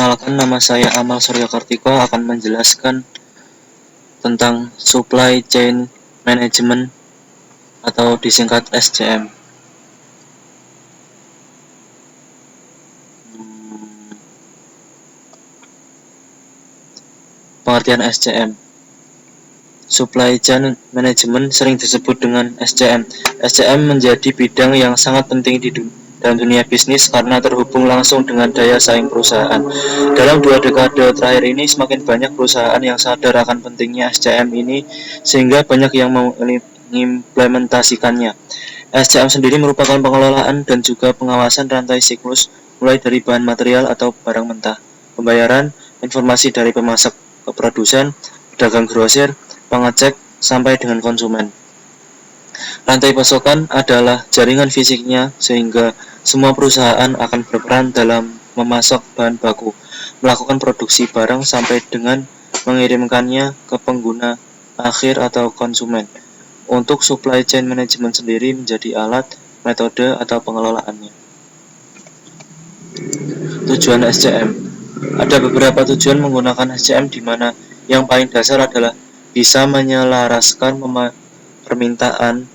Perkenalkan, nama saya Amal Surya Kartiko akan menjelaskan tentang Supply Chain Management atau disingkat SCM. Pengertian SCM. Supply Chain Management sering disebut dengan SCM. SCM menjadi bidang yang sangat penting dalam dunia bisnis karena terhubung langsung dengan daya saing perusahaan. Dalam 2 dekade terakhir ini, semakin banyak perusahaan yang sadar akan pentingnya SCM ini sehingga banyak yang mengimplementasikannya. SCM sendiri merupakan pengelolaan dan juga pengawasan rantai siklus mulai dari bahan material atau barang mentah, pembayaran, informasi dari pemasok ke produsen, pedagang grosir, pengecek, sampai dengan konsumen. Rantai pasokan adalah jaringan fisiknya sehingga semua perusahaan akan berperan dalam memasok bahan baku, melakukan produksi barang sampai dengan mengirimkannya ke pengguna akhir atau konsumen. Untuk supply chain management sendiri menjadi alat, metode, atau pengelolaannya. Tujuan SCM. Ada beberapa tujuan menggunakan SCM di mana yang paling dasar adalah bisa menyelaraskan permintaan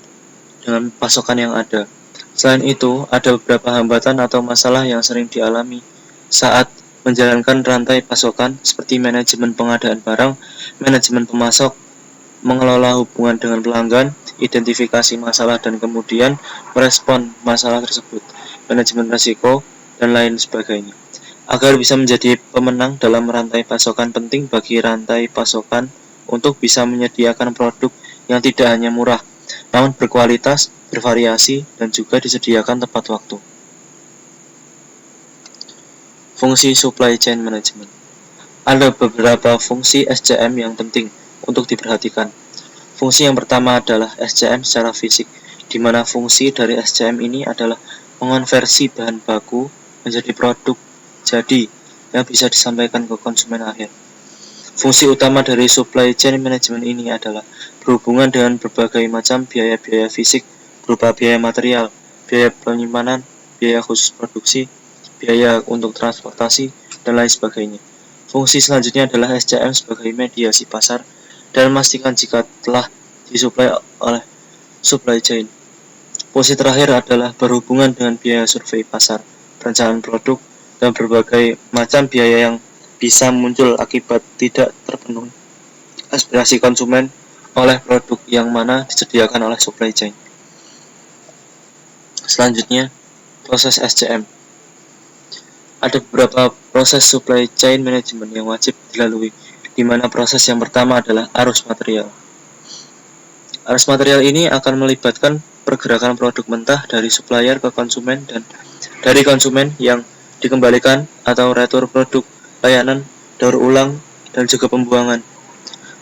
dengan pasokan yang ada. Selain itu, ada beberapa hambatan atau masalah yang sering dialami saat menjalankan rantai pasokan seperti manajemen pengadaan barang, manajemen pemasok, mengelola hubungan dengan pelanggan, identifikasi masalah dan kemudian merespon masalah tersebut, manajemen risiko, dan lain sebagainya. Agar bisa menjadi pemenang dalam rantai pasokan, penting bagi rantai pasokan untuk bisa menyediakan produk yang tidak hanya murah, namun berkualitas, bervariasi, dan juga disediakan tepat waktu. Fungsi Supply Chain Management. Ada beberapa fungsi SCM yang penting untuk diperhatikan. Fungsi yang pertama adalah SCM secara fisik, di mana fungsi dari SCM ini adalah mengonversi bahan baku menjadi produk jadi yang bisa disampaikan ke konsumen akhir. Fungsi utama dari supply chain management ini adalah berhubungan dengan berbagai macam biaya-biaya fisik berupa biaya material, biaya penyimpanan, biaya khusus produksi, biaya untuk transportasi, dan lain sebagainya. Fungsi selanjutnya adalah SCM sebagai mediasi pasar dan memastikan jika telah disuplai oleh supply chain. Fungsi terakhir adalah berhubungan dengan biaya survei pasar, perencanaan produk, dan berbagai macam biaya yang bisa muncul akibat tidak terpenuhi aspirasi konsumen oleh produk yang mana disediakan oleh supply chain. Selanjutnya, proses SCM. Ada beberapa proses supply chain management yang wajib dilalui, di mana proses yang pertama adalah arus material. Arus material ini akan melibatkan pergerakan produk mentah dari supplier ke konsumen dan dari konsumen yang dikembalikan atau retur produk, layanan, daur ulang, dan juga pembuangan.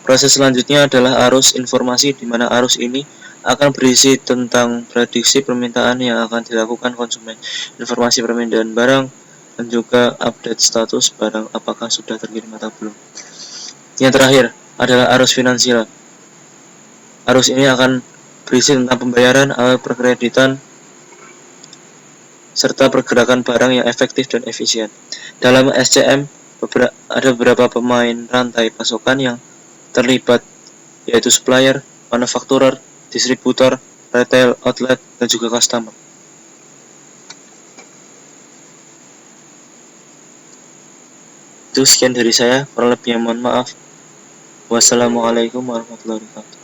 Proses selanjutnya adalah arus informasi, di mana arus ini akan berisi tentang prediksi permintaan yang akan dilakukan konsumen, informasi permintaan barang, dan juga update status barang apakah sudah terkirim atau belum. Yang terakhir adalah arus finansial. Arus ini akan berisi tentang pembayaran, perkreditan, serta pergerakan barang yang efektif dan efisien. Dalam SCM, ada beberapa pemain rantai pasokan yang terlibat, yaitu supplier, manufakturer, distributor, retail, outlet, dan juga customer. Itu sekian dari saya, kurang lebihnya mohon maaf. Wassalamualaikum warahmatullahi wabarakatuh.